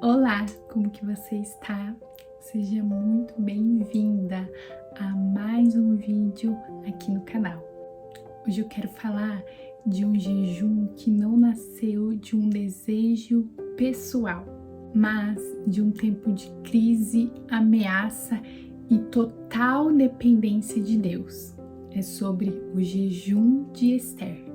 Olá, como que você está? Seja muito bem-vinda a mais um vídeo aqui no canal. Hoje eu quero falar de um jejum que não nasceu de um desejo pessoal, mas de um tempo de crise, ameaça e total dependência de Deus. É sobre o jejum de Esther.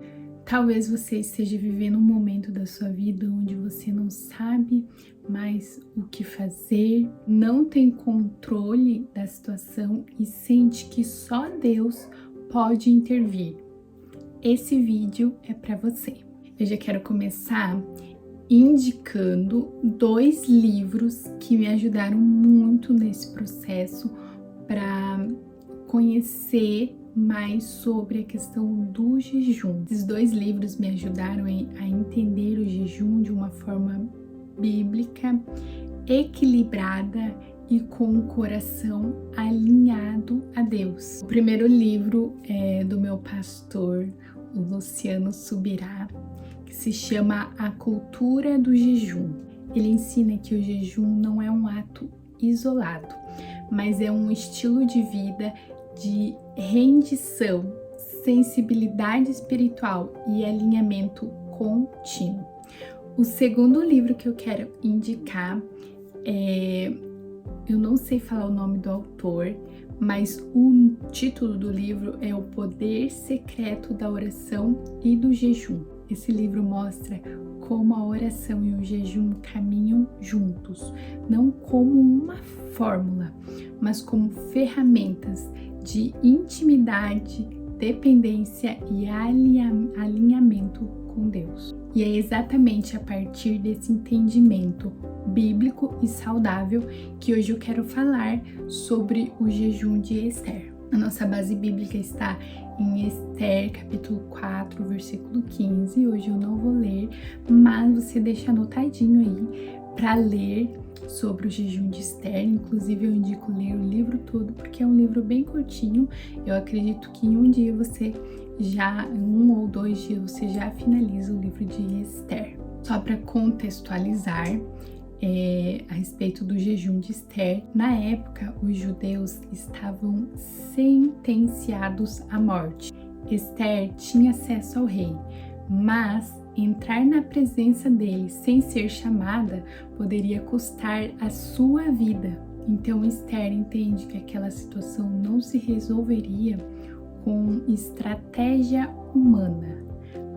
Talvez você esteja vivendo um momento da sua vida onde você não sabe mais o que fazer, não tem controle da situação e sente que só Deus pode intervir. Esse vídeo é para você. Eu já quero começar indicando 2 livros que me ajudaram muito nesse processo para conhecer mais sobre a questão do jejum. Esses 2 livros me ajudaram a entender o jejum de uma forma bíblica, equilibrada e com o coração alinhado a Deus. O primeiro livro é do meu pastor, o Luciano Subirá, que se chama A Cultura do Jejum. Ele ensina que o jejum não é um ato isolado, mas é um estilo de vida de rendição, sensibilidade espiritual e alinhamento contínuo. O segundo livro que eu quero indicar eu não sei falar o nome do autor, mas o título do livro é O Poder Secreto da Oração e do Jejum. Esse livro mostra como a oração e o jejum caminham juntos, não como uma fórmula, mas como ferramentas de intimidade, dependência e alinhamento com Deus. E é exatamente a partir desse entendimento bíblico e saudável que hoje eu quero falar sobre o jejum de Esther. A nossa base bíblica está em Esther, capítulo 4, versículo 15. Hoje eu não vou ler, mas você deixa anotadinho aí para ler sobre o jejum de Esther. Inclusive eu indico ler o livro todo, porque é um livro bem curtinho. Eu acredito que em um dia você em 1 ou 2 dias você já finaliza o livro de Esther. Só para contextualizar a respeito do jejum de Esther, na época os judeus estavam sentenciados à morte. Esther tinha acesso ao rei, mas entrar na presença dele sem ser chamada poderia custar a sua vida. Então Esther entende que aquela situação não se resolveria com estratégia humana,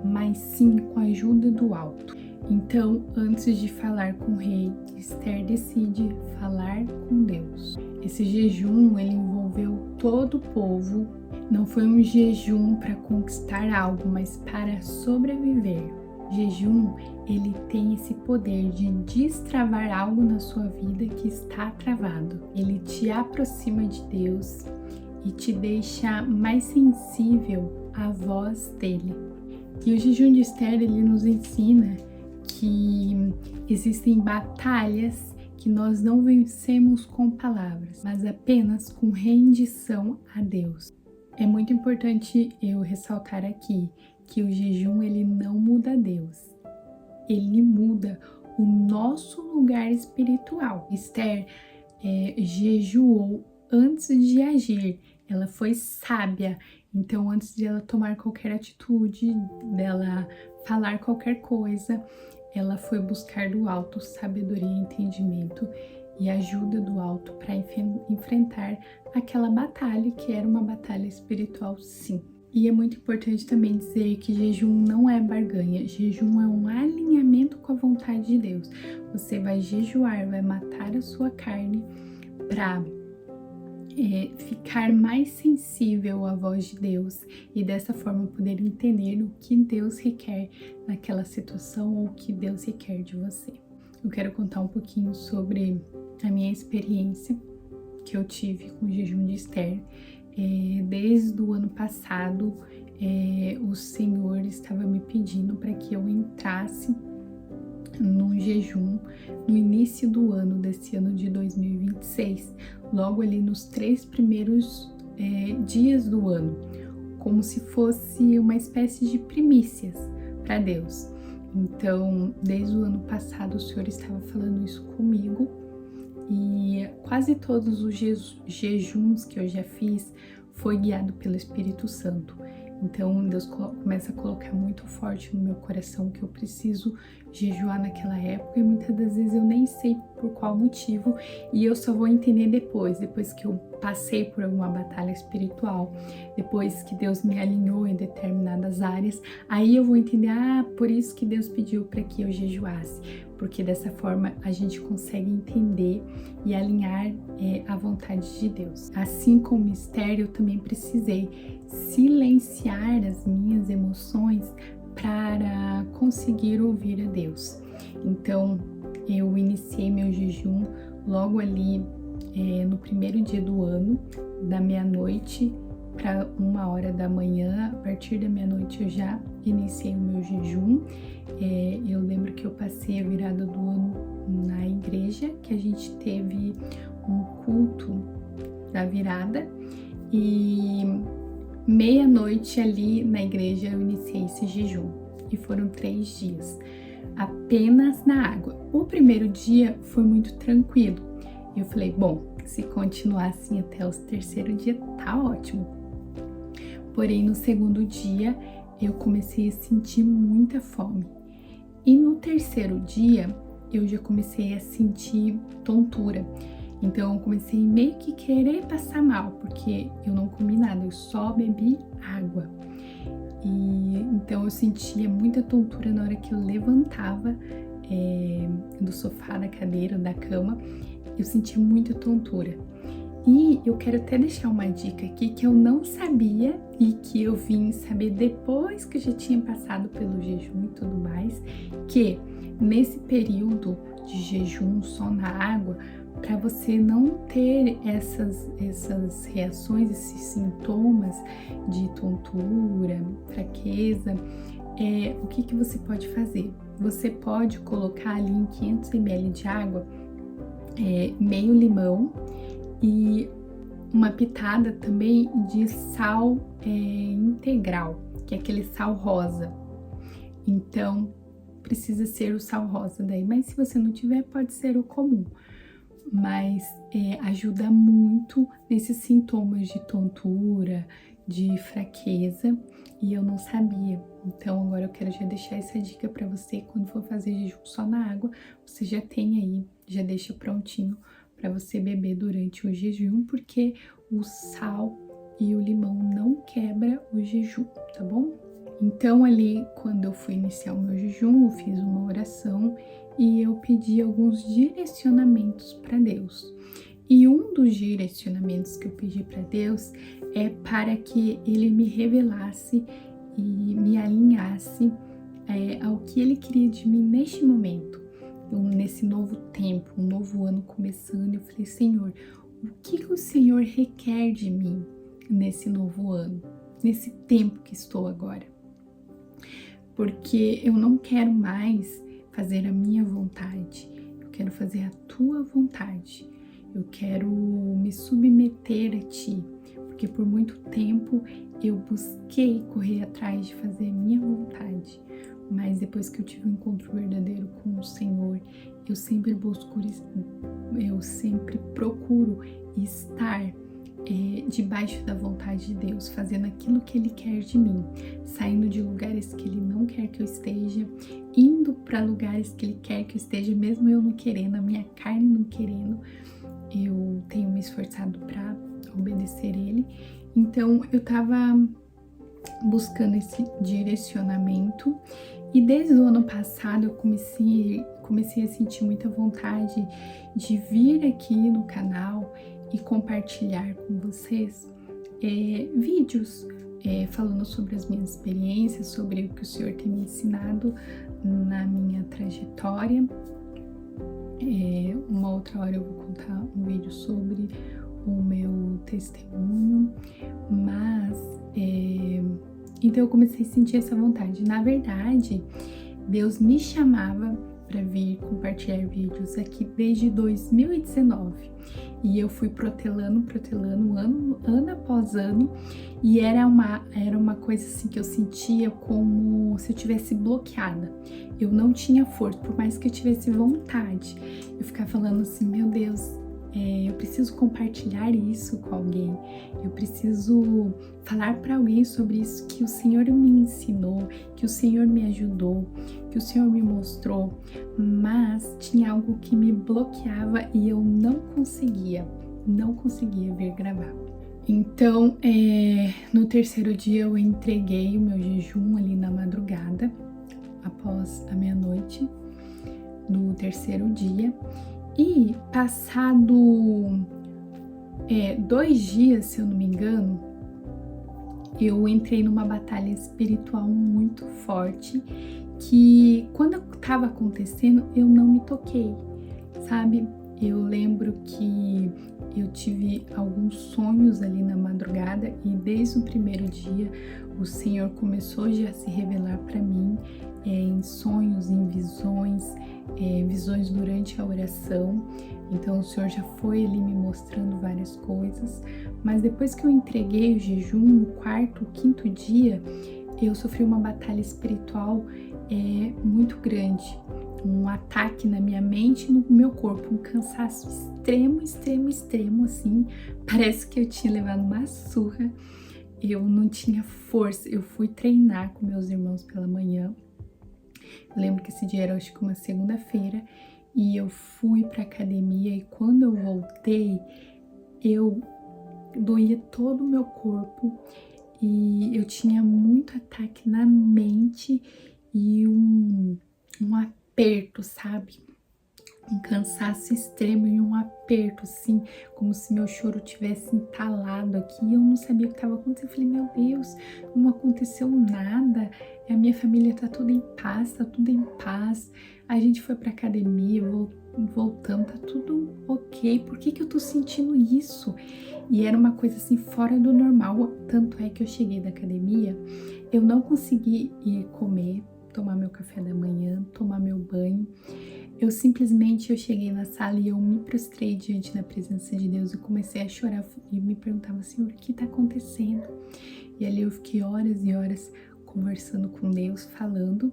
mas sim com a ajuda do alto. Então, antes de falar com o rei, Esther decide falar com Deus. Esse jejum, ele envolveu todo o povo. Não foi um jejum para conquistar algo, mas para sobreviver. Jejum, ele tem esse poder de destravar algo na sua vida que está travado. Ele te aproxima de Deus e te deixa mais sensível à voz dele. E o jejum de Esther, ele nos ensina que existem batalhas que nós não vencemos com palavras, mas apenas com rendição a Deus. É muito importante eu ressaltar aqui que o jejum, ele não muda Deus, ele muda o nosso lugar espiritual. Esther jejuou antes de agir, ela foi sábia. Então, antes de ela tomar qualquer atitude, dela falar qualquer coisa, ela foi buscar do alto sabedoria, entendimento e ajuda do alto para enfrentar aquela batalha, que era uma batalha espiritual, sim. E é muito importante também dizer que jejum não é barganha, jejum é um alinhamento com a vontade de Deus. Você vai jejuar, vai matar a sua carne para ficar mais sensível à voz de Deus e dessa forma poder entender o que Deus requer naquela situação ou o que Deus requer de você. Eu quero contar um pouquinho sobre a minha experiência que eu tive com o jejum de Esther. Desde o ano passado, o Senhor estava me pedindo para que eu entrasse num jejum no início do ano, desse ano de 2026, logo ali nos 3 primeiros dias do ano, como se fosse uma espécie de primícias para Deus. Então, desde o ano passado, o Senhor estava falando isso comigo e quase todos os jejuns que eu já fiz foi guiado pelo Espírito Santo. Então, Deus começa a colocar muito forte no meu coração que eu preciso jejuar naquela época e muitas das vezes eu nem sei por qual motivo e eu só vou entender depois que eu passei por alguma batalha espiritual, depois que Deus me alinhou em determinadas áreas, aí eu vou entender, por isso que Deus pediu para que eu jejuasse, porque dessa forma a gente consegue entender e alinhar a vontade de Deus. Assim como o mistério, eu também precisei silenciar as minhas emoções para conseguir ouvir a Deus. Então, eu iniciei meu jejum logo ali no primeiro dia do ano, da meia-noite para 1h da manhã. A partir da meia-noite eu já iniciei o meu jejum. Eu lembro que eu passei a virada do ano na igreja, que a gente teve um culto da virada e meia-noite ali na igreja eu iniciei esse jejum e foram 3 dias, apenas na água. O primeiro dia foi muito tranquilo. Eu falei, bom, se continuar assim até o 3º dia, tá ótimo. Porém, no 2º dia, eu comecei a sentir muita fome. E no 3º dia, eu já comecei a sentir tontura. Então, eu comecei meio que querer passar mal, porque eu não comi nada, eu só bebi água. E então, eu sentia muita tontura na hora que eu levantava do sofá, da cadeira, da cama. Eu sentia muita tontura. E eu quero até deixar uma dica aqui que eu não sabia e que eu vim saber depois que eu já tinha passado pelo jejum e tudo mais, que nesse período de jejum só na água, para você não ter essas reações, esses sintomas de tontura, fraqueza, o que você pode fazer? Você pode colocar ali em 500 ml de água meio limão e uma pitada também de sal integral, que é aquele sal rosa. Então, precisa ser o sal rosa daí, mas se você não tiver, pode ser o comum. Mas ajuda muito nesses sintomas de tontura, de fraqueza, e eu não sabia. Então agora eu quero já deixar essa dica para você, quando for fazer jejum só na água, você já tem aí, já deixa prontinho para você beber durante o jejum, porque o sal e o limão não quebra o jejum, tá bom? Então ali, quando eu fui iniciar o meu jejum, eu fiz uma oração e eu pedi alguns direcionamentos para Deus. E um dos direcionamentos que eu pedi para Deus é para que Ele me revelasse e me alinhasse ao que Ele queria de mim neste momento. Então, nesse novo tempo, um novo ano começando, eu falei, Senhor, o que o Senhor requer de mim nesse novo ano, nesse tempo que estou agora? Porque eu não quero mais fazer a minha vontade, eu quero fazer a tua vontade, eu quero me submeter a ti, porque por muito tempo eu busquei correr atrás de fazer a minha vontade, mas depois que eu tive um encontro verdadeiro com o Senhor, eu sempre procuro estar debaixo da vontade de Deus, fazendo aquilo que Ele quer de mim, saindo de lugares que Ele não quer que eu esteja, indo para lugares que Ele quer que eu esteja, mesmo eu não querendo, a minha carne não querendo, eu tenho me esforçado para obedecer Ele. Então eu estava buscando esse direcionamento e desde o ano passado eu comecei a sentir muita vontade de vir aqui no canal e compartilhar com vocês vídeos falando sobre as minhas experiências, sobre o que o Senhor tem me ensinado na minha trajetória. Uma outra hora eu vou contar um vídeo sobre o meu testemunho, mas então eu comecei a sentir essa vontade. Na verdade, Deus me chamava para vir compartilhar vídeos aqui desde 2019 e eu fui protelando ano após ano, e era uma coisa assim que eu sentia como se eu tivesse bloqueada. Eu não tinha força, por mais que eu tivesse vontade. Eu ficava falando assim, meu Deus, eu preciso compartilhar isso com alguém, eu preciso falar para alguém sobre isso que o Senhor me ensinou, que o Senhor me ajudou, que o Senhor me mostrou, mas tinha algo que me bloqueava e eu não conseguia vir gravar. Então, no terceiro dia eu entreguei o meu jejum ali na madrugada, após a meia-noite, no terceiro dia. E passado 2 dias, se eu não me engano, eu entrei numa batalha espiritual muito forte, que quando estava acontecendo eu não me toquei, sabe? Eu lembro que eu tive alguns sonhos ali na madrugada e desde o primeiro dia o Senhor começou já a se revelar para mim em sonhos, em visões, visões durante a oração. Então o Senhor já foi ali me mostrando várias coisas, mas depois que eu entreguei o jejum, no 4º, 5º dia, eu sofri uma batalha espiritual muito grande, um ataque na minha mente e no meu corpo, um cansaço extremo, assim, parece que eu tinha levado uma surra, eu não tinha força. Eu fui treinar com meus irmãos pela manhã, eu lembro que esse dia era, acho que uma segunda-feira, e eu fui pra academia, e quando eu voltei, eu doía todo o meu corpo, e eu tinha muito ataque na mente e um aperto, sabe? Um cansaço extremo e um aperto, assim, como se meu choro tivesse entalado aqui. E eu não sabia o que estava acontecendo. Eu falei, meu Deus, não aconteceu nada. A minha família tá tudo em paz, tá tudo em paz. A gente foi pra academia, voltamos, tá tudo ok. Por que eu tô sentindo isso? E era uma coisa assim fora do normal. Tanto é que eu cheguei da academia, eu não consegui ir comer, tomar meu café da manhã, tomar meu banho. Eu cheguei na sala e eu me prostrei diante da presença de Deus e comecei a chorar e me perguntava, Senhor, o que está acontecendo? E ali eu fiquei horas e horas conversando com Deus, falando,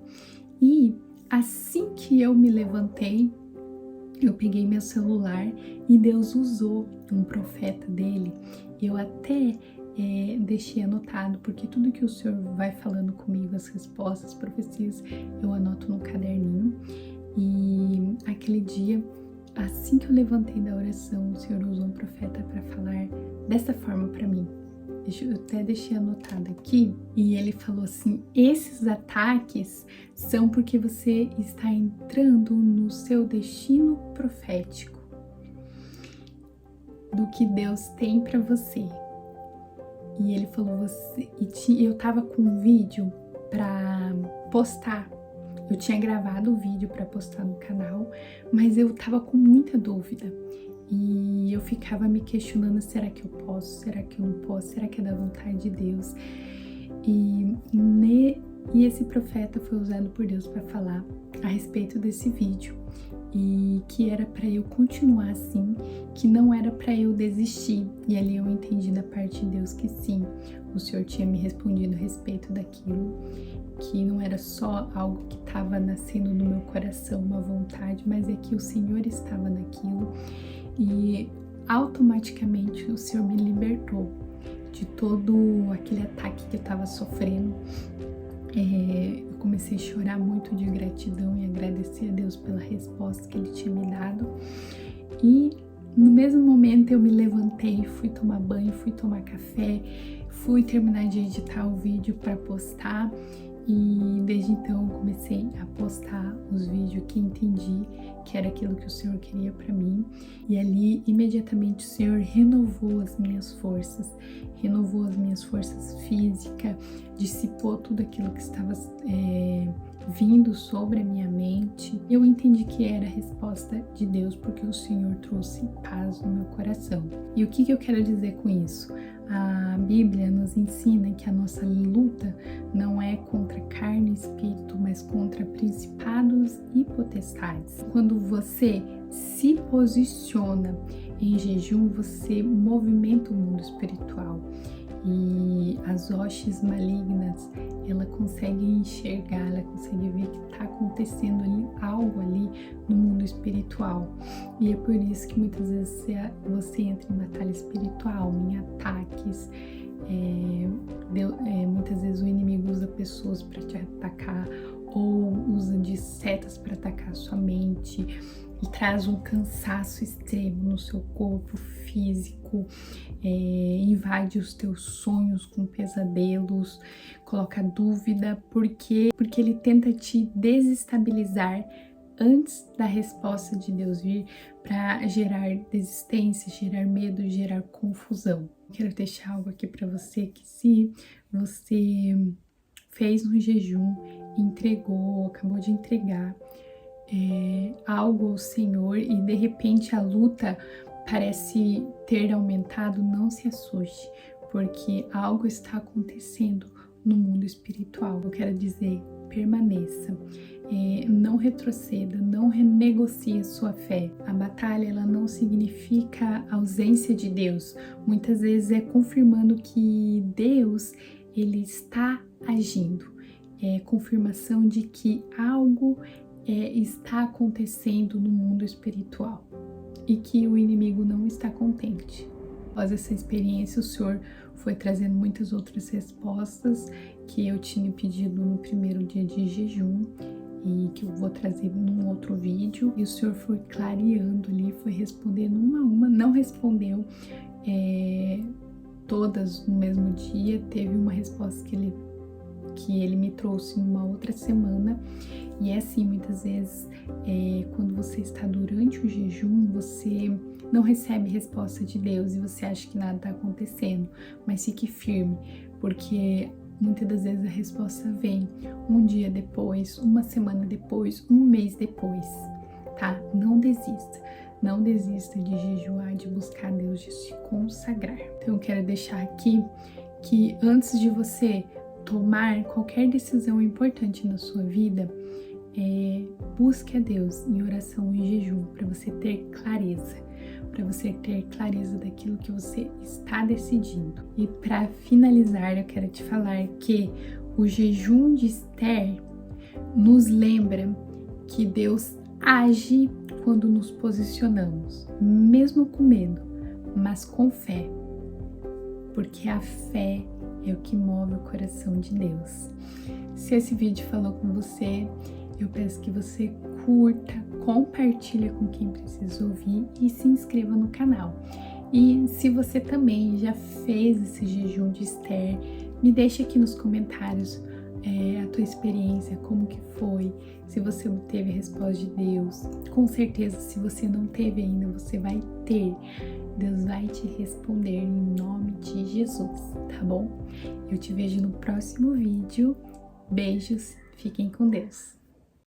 e assim que eu me levantei, eu peguei meu celular e Deus usou um profeta dele. Eu até deixei anotado, porque tudo que o Senhor vai falando comigo, as respostas, as profecias, eu anoto no caderninho. E aquele dia, assim que eu levantei da oração, o Senhor usou um profeta para falar dessa forma para mim. Eu até deixei anotado aqui, e ele falou assim: esses ataques são porque você está entrando no seu destino profético, do que Deus tem para você. E ele falou, eu tava com um vídeo para postar. Eu tinha gravado o vídeo para postar no canal, mas eu tava com muita dúvida. E eu ficava me questionando, será que eu posso? Será que eu não posso? Será que é da vontade de Deus? E esse profeta foi usado por Deus para falar a respeito desse vídeo. E que era para eu continuar assim, que não era para eu desistir. E ali eu entendi da parte de Deus que sim, o Senhor tinha me respondido a respeito daquilo, que não era só algo que estava nascendo no meu coração, uma vontade, mas é que o Senhor estava naquilo. E automaticamente o Senhor me libertou de todo aquele ataque que eu estava sofrendo. Eu comecei a chorar muito de gratidão e agradecer a Deus pela resposta que Ele tinha me dado. E no mesmo momento eu me levantei, fui tomar banho, fui tomar café, fui terminar de editar o vídeo para postar. E desde então eu comecei a postar os vídeos que entendi que era aquilo que o Senhor queria para mim. E ali imediatamente o Senhor renovou as minhas forças físicas, dissipou tudo aquilo que estava vindo sobre a minha mente. Eu entendi que era a resposta de Deus, porque o Senhor trouxe paz no meu coração. E o que eu quero dizer com isso? A Bíblia nos ensina que a nossa luta não é contra carne e espírito, mas contra principados e potestades. Quando você se posiciona em jejum, você movimenta o mundo espiritual. E as hostes malignas, ela consegue enxergar, ela consegue ver que está acontecendo ali, algo ali no mundo espiritual. E é por isso que muitas vezes você entra em batalha espiritual, em ataques. Muitas vezes o inimigo usa pessoas para te atacar, ou usa de setas para atacar a sua mente, e traz um cansaço extremo no seu corpo físico, invade os teus sonhos com pesadelos, coloca dúvida, porque ele tenta te desestabilizar antes da resposta de Deus vir, para gerar desistência, gerar medo, gerar confusão. Quero deixar algo aqui para você, que se você fez um jejum, entregou, acabou de entregar algo ao Senhor e de repente a luta parece ter aumentado, não se assuste, porque algo está acontecendo no mundo espiritual. Eu quero dizer, permaneça, não retroceda, não renegocie a sua fé. A batalha, ela não significa ausência de Deus. Muitas vezes é confirmando que Deus, ele está agindo. É confirmação de que algo está acontecendo no mundo espiritual e que o inimigo não está contente. Após essa experiência, o Senhor foi trazendo muitas outras respostas que eu tinha pedido no primeiro dia de jejum e que eu vou trazer num outro vídeo. E o Senhor foi clareando ali, foi respondendo uma a uma. Não respondeu todas no mesmo dia. Teve uma resposta que ele me trouxe numa outra semana. E é assim, muitas vezes, quando você está durante o jejum, você não recebe resposta de Deus e você acha que nada está acontecendo, mas fique firme, porque muitas das vezes a resposta vem um dia depois, uma semana depois, um mês depois, tá? Não desista. Não desista de jejuar, de buscar Deus, de se consagrar. Então eu quero deixar aqui que antes de você tomar qualquer decisão importante na sua vida, busque a Deus em oração e jejum, para você ter clareza daquilo que você está decidindo. E para finalizar, eu quero te falar que o jejum de Esther nos lembra que Deus age quando nos posicionamos, mesmo com medo, mas com fé, porque a fé é o que move o coração de Deus. Se esse vídeo falou com você, eu peço que você curta, compartilhe com quem precisa ouvir e se inscreva no canal. E se você também já fez esse jejum de Esther, me deixe aqui nos comentários a tua experiência, como que foi, se você obteve a resposta de Deus. Com certeza, se você não teve ainda, você vai ter. Deus vai te responder em nome de Jesus, tá bom? Eu te vejo no próximo vídeo. Beijos, fiquem com Deus.